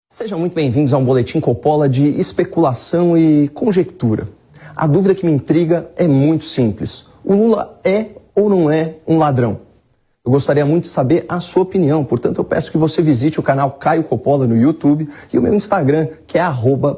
Sejam muito bem-vindos a um Boletim Coppola de especulação e conjectura. A dúvida que me intriga é muito simples. O Lula é ou não é um ladrão? Eu gostaria muito de saber a sua opinião, portanto eu peço que você visite o canal Caio Coppola no YouTube e o meu Instagram, que é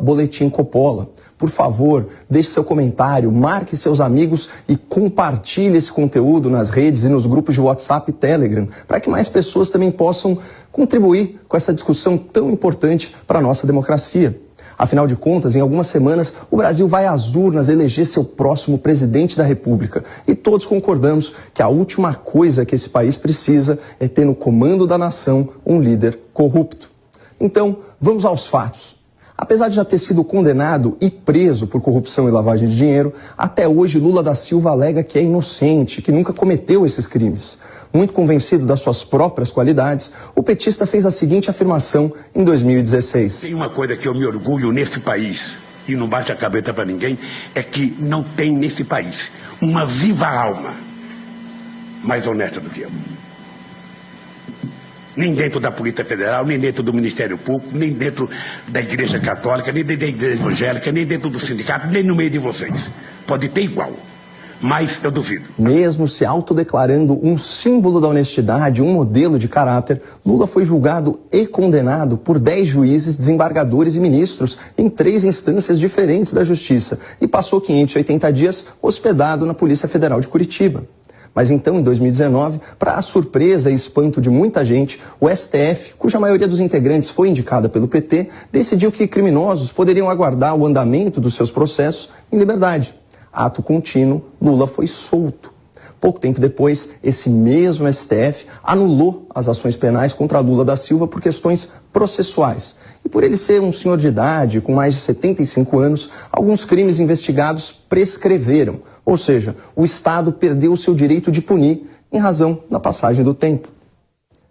@Boletim Coppola. Por favor, deixe seu comentário, marque seus amigos e compartilhe esse conteúdo nas redes e nos grupos de WhatsApp e Telegram, para que mais pessoas também possam contribuir com essa discussão tão importante para a nossa democracia. Afinal de contas, em algumas semanas, o Brasil vai às urnas eleger seu próximo presidente da República. E todos concordamos que a última coisa que esse país precisa é ter no comando da nação um líder corrupto. Então, vamos aos fatos. Apesar de já ter sido condenado e preso por corrupção e lavagem de dinheiro, até hoje Lula da Silva alega que é inocente, que nunca cometeu esses crimes. Muito convencido das suas próprias qualidades, o petista fez a seguinte afirmação em 2016. Tem uma coisa que eu me orgulho nesse país, e não bate a cabeça para ninguém, é que não tem nesse país uma viva alma mais honesta do que eu. Nem dentro da Polícia Federal, nem dentro do Ministério Público, nem dentro da Igreja Católica, nem dentro da Igreja Evangélica, nem dentro do sindicato, nem no meio de vocês. Pode ter igual, mas eu duvido. Mesmo se autodeclarando um símbolo da honestidade, um modelo de caráter, Lula foi julgado e condenado por 10 juízes, desembargadores e ministros em 3 instâncias diferentes da Justiça e passou 580 dias hospedado na Polícia Federal de Curitiba. Mas então, em 2019, para a surpresa e espanto de muita gente, o STF, cuja maioria dos integrantes foi indicada pelo PT, decidiu que criminosos poderiam aguardar o andamento dos seus processos em liberdade. Ato contínuo, Lula foi solto. Pouco tempo depois, esse mesmo STF anulou as ações penais contra Lula da Silva por questões processuais. E por ele ser um senhor de idade, com mais de 75 anos, alguns crimes investigados prescreveram. Ou seja, o Estado perdeu o seu direito de punir em razão da passagem do tempo.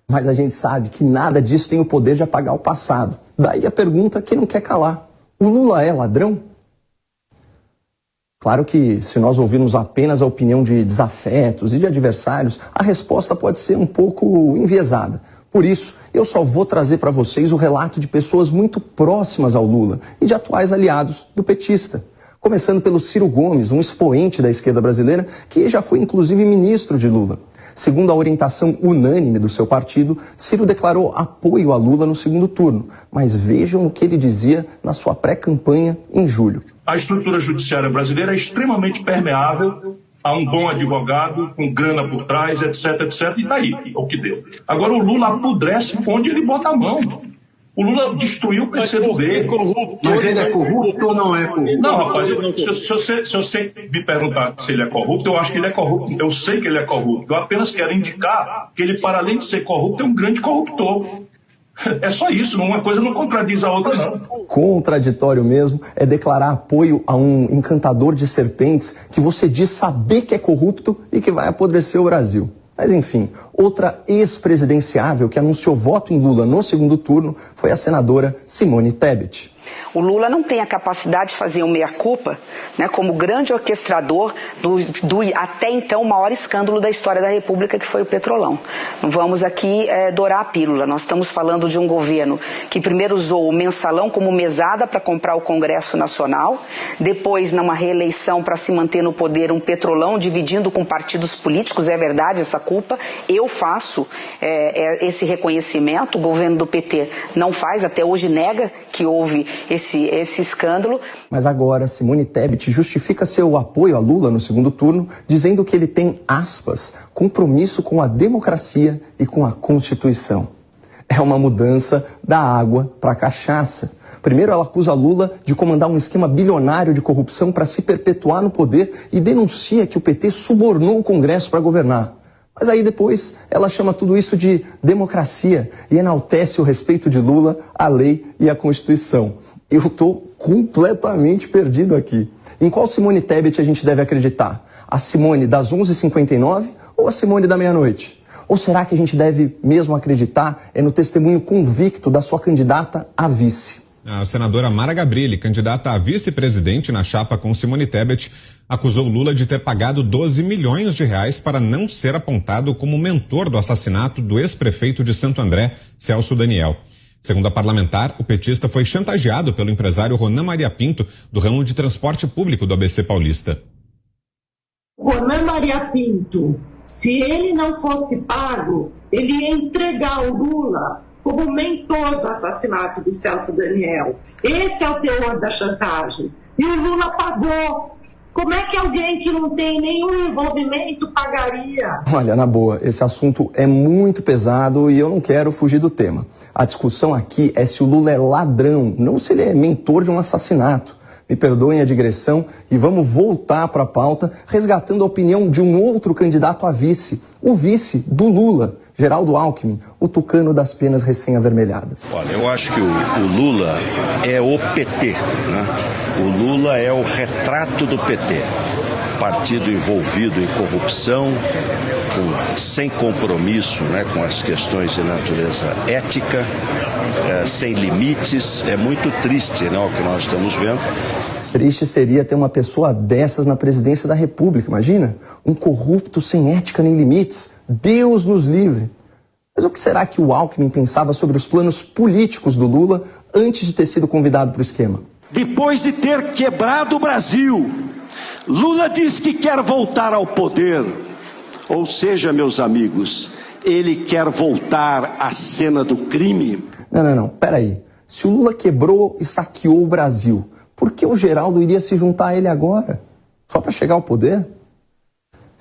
Mas a gente sabe que nada disso tem o poder de apagar o passado. Daí a pergunta que não quer calar. O Lula é ladrão? Claro que, se nós ouvirmos apenas a opinião de desafetos e de adversários, a resposta pode ser um pouco enviesada. Por isso, eu só vou trazer para vocês o relato de pessoas muito próximas ao Lula e de atuais aliados do petista. Começando pelo Ciro Gomes, um expoente da esquerda brasileira, que já foi inclusive ministro de Lula. Segundo a orientação unânime do seu partido, Ciro declarou apoio a Lula no segundo turno. Mas vejam o que ele dizia na sua pré-campanha em julho. A estrutura judiciária brasileira é extremamente permeável a um bom advogado, com grana por trás, etc, etc. E daí, é o que deu. Agora o Lula apodrece onde ele bota a mão. O Lula destruiu o PCdoB. Mas ele é corrupto ou não é corrupto? Não, rapaz, se você me perguntar se ele é corrupto, eu acho que ele é corrupto. Eu sei que ele é corrupto. Eu apenas quero indicar que ele, para além de ser corrupto, é um grande corruptor. É só isso, uma coisa não contradiz a outra, não. Contraditório mesmo é declarar apoio a um encantador de serpentes que você diz saber que é corrupto e que vai apodrecer o Brasil. Mas enfim, outra ex-presidenciável que anunciou voto em Lula no segundo turno foi a senadora Simone Tebet. O Lula não tem a capacidade de fazer o meia-culpa, né, como grande orquestrador do até então maior escândalo da história da República, que foi o Petrolão. Não vamos aqui dourar a pílula. Nós estamos falando de um governo que primeiro usou o mensalão como mesada para comprar o Congresso Nacional, depois, numa reeleição para se manter no poder, um Petrolão dividindo com partidos políticos. É verdade essa culpa. Eu faço esse reconhecimento. O governo do PT não faz, até hoje nega que houve esse escândalo. Mas agora Simone Tebet justifica seu apoio a Lula no segundo turno, dizendo que ele tem, aspas, compromisso com a democracia e com a Constituição. É uma mudança da água para a cachaça. Primeiro ela acusa Lula de comandar um esquema bilionário de corrupção para se perpetuar no poder e denuncia que o PT subornou o Congresso para governar. Mas aí depois ela chama tudo isso de democracia e enaltece o respeito de Lula à lei e à Constituição. Eu estou completamente perdido aqui. Em qual Simone Tebet a gente deve acreditar? A Simone das 11h59 ou a Simone da meia-noite? Ou será que a gente deve mesmo acreditar no testemunho convicto da sua candidata a vice? A senadora Mara Gabrilli, candidata a vice-presidente na chapa com Simone Tebet, acusou Lula de ter pagado 12 milhões de reais para não ser apontado como mentor do assassinato do ex-prefeito de Santo André, Celso Daniel. Segundo a parlamentar, o petista foi chantageado pelo empresário Ronan Maria Pinto, do ramo de transporte público do ABC Paulista. Ronan Maria Pinto, se ele não fosse pago, ele ia entregar o Lula como mentor do assassinato do Celso Daniel. Esse é o teor da chantagem. E o Lula pagou. Como é que alguém que não tem nenhum envolvimento pagaria? Olha, na boa, esse assunto é muito pesado e eu não quero fugir do tema. A discussão aqui é se o Lula é ladrão, não se ele é mentor de um assassinato. Me perdoem a digressão e vamos voltar para a pauta, resgatando a opinião de um outro candidato a vice, o vice do Lula, Geraldo Alckmin, o tucano das penas recém-avermelhadas. Olha, eu acho que o Lula é o PT, né? O Lula é o retrato do PT. Partido envolvido em corrupção, sem compromisso, né, com as questões de natureza ética, sem limites. É muito triste, né, o que nós estamos vendo. Triste seria ter uma pessoa dessas na presidência da República, imagina? Um corrupto sem ética nem limites. Deus nos livre. Mas o que será que o Alckmin pensava sobre os planos políticos do Lula antes de ter sido convidado para o esquema? Depois de ter quebrado o Brasil, Lula diz que quer voltar ao poder. Ou seja, meus amigos, ele quer voltar à cena do crime. Não, peraí. Se o Lula quebrou e saqueou o Brasil, por que o Geraldo iria se juntar a ele agora? Só para chegar ao poder?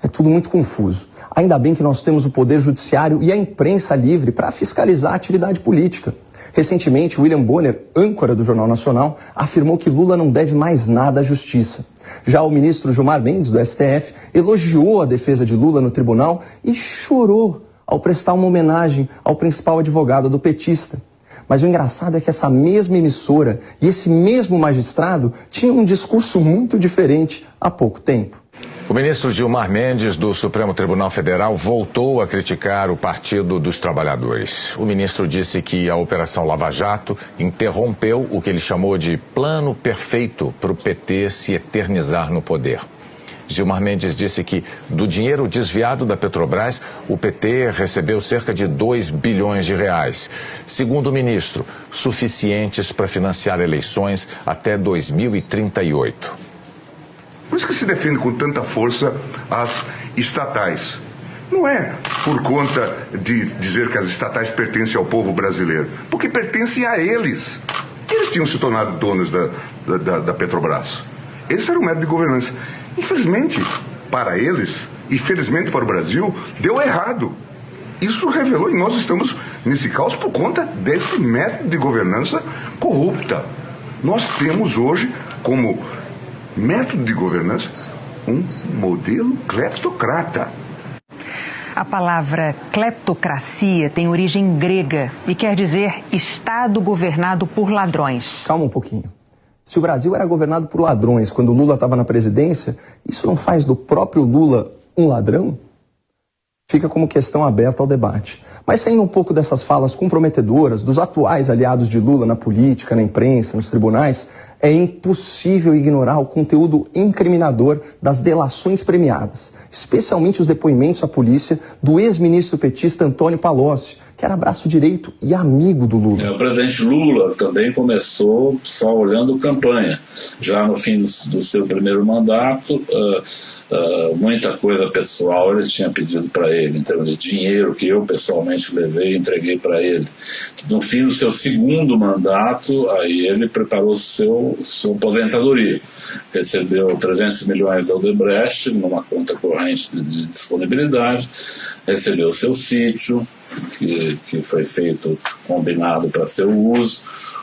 É tudo muito confuso. Ainda bem que nós temos o Poder Judiciário e a imprensa livre para fiscalizar a atividade política. Recentemente, William Bonner, âncora do Jornal Nacional, afirmou que Lula não deve mais nada à justiça. Já o ministro Gilmar Mendes, do STF, elogiou a defesa de Lula no tribunal e chorou ao prestar uma homenagem ao principal advogado do petista. Mas o engraçado é que essa mesma emissora e esse mesmo magistrado tinham um discurso muito diferente há pouco tempo. O ministro Gilmar Mendes, do Supremo Tribunal Federal, voltou a criticar o Partido dos Trabalhadores. O ministro disse que a Operação Lava Jato interrompeu o que ele chamou de plano perfeito para o PT se eternizar no poder. Gilmar Mendes disse que, do dinheiro desviado da Petrobras, o PT recebeu cerca de 2 bilhões de reais. Segundo o ministro, suficientes para financiar eleições até 2038. Por isso que se defende com tanta força as estatais. Não é por conta de dizer que as estatais pertencem ao povo brasileiro, porque pertencem a eles. Eles tinham se tornado donos da Petrobras. Esse era o método de governança. Infelizmente, para eles, e felizmente para o Brasil, deu errado. Isso revelou, e nós estamos nesse caos por conta desse método de governança corrupta. Nós temos hoje, como método de governança, um modelo cleptocrata. A palavra cleptocracia tem origem grega e quer dizer Estado governado por ladrões. Calma um pouquinho. Se o Brasil era governado por ladrões quando o Lula estava na presidência, isso não faz do próprio Lula um ladrão? Fica como questão aberta ao debate. Mas saindo um pouco dessas falas comprometedoras dos atuais aliados de Lula na política, na imprensa, nos tribunais, é impossível ignorar o conteúdo incriminador das delações premiadas, especialmente os depoimentos à polícia do ex-ministro petista Antônio Palocci, que era braço direito e amigo do Lula. O presidente Lula também começou só olhando campanha. Já no fim do seu primeiro mandato, muita coisa pessoal ele tinha pedido para ele, em termos de dinheiro que eu pessoalmente levei e entreguei para ele. No fim do seu segundo mandato, aí ele preparou sua aposentadoria. Recebeu 300 milhões da Odebrecht numa conta corrente de disponibilidade, recebeu seu sítio, que foi feito, combinado para seu uso,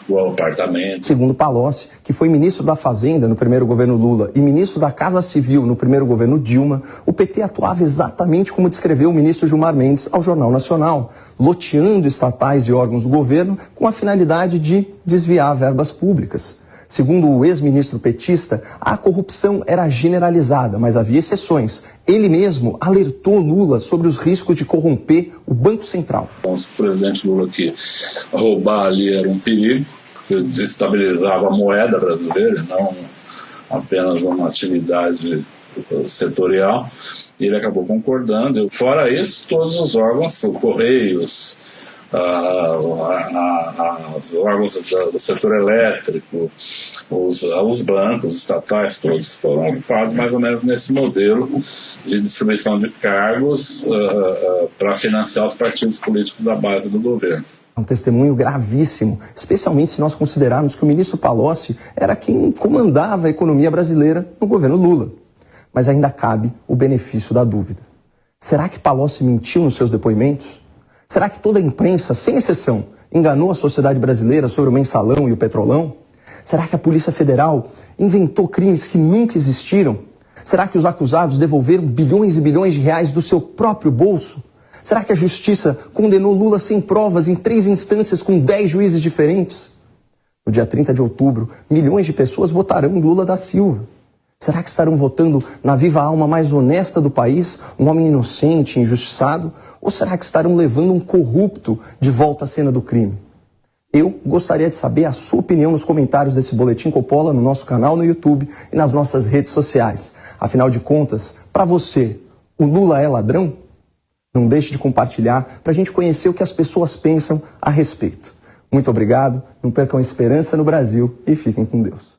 o apartamento. Segundo Palocci, que foi ministro da Fazenda no primeiro governo Lula e ministro da Casa Civil no primeiro governo Dilma, o PT atuava exatamente como descreveu o ministro Gilmar Mendes ao Jornal Nacional, loteando estatais e órgãos do governo com a finalidade de desviar verbas públicas. Segundo o ex-ministro petista, a corrupção era generalizada, mas havia exceções. Ele mesmo alertou Lula sobre os riscos de corromper o Banco Central. O presidente Lula que roubar ali era um perigo, porque desestabilizava a moeda brasileira, não apenas uma atividade setorial. E ele acabou concordando. Fora isso, todos os órgãos, o Correios, os órgãos do setor elétrico, os bancos estatais, todos foram ocupados mais ou menos nesse modelo de distribuição de cargos para financiar os partidos políticos da base do governo. É um testemunho gravíssimo, especialmente se nós considerarmos que o ministro Palocci era quem comandava a economia brasileira no governo Lula. Mas ainda cabe o benefício da dúvida. Será que Palocci mentiu nos seus depoimentos? Será que toda a imprensa, sem exceção, enganou a sociedade brasileira sobre o mensalão e o petrolão? Será que a Polícia Federal inventou crimes que nunca existiram? Será que os acusados devolveram bilhões e bilhões de reais do seu próprio bolso? Será que a Justiça condenou Lula sem provas em 3 instâncias com 10 juízes diferentes? No dia 30 de outubro, milhões de pessoas votarão em Lula da Silva. Será que estarão votando na viva alma mais honesta do país, um homem inocente, injustiçado? Ou será que estarão levando um corrupto de volta à cena do crime? Eu gostaria de saber a sua opinião nos comentários desse Boletim Coppola no nosso canal no YouTube e nas nossas redes sociais. Afinal de contas, para você, o Lula é ladrão? Não deixe de compartilhar para a gente conhecer o que as pessoas pensam a respeito. Muito obrigado, não percam a esperança no Brasil e fiquem com Deus.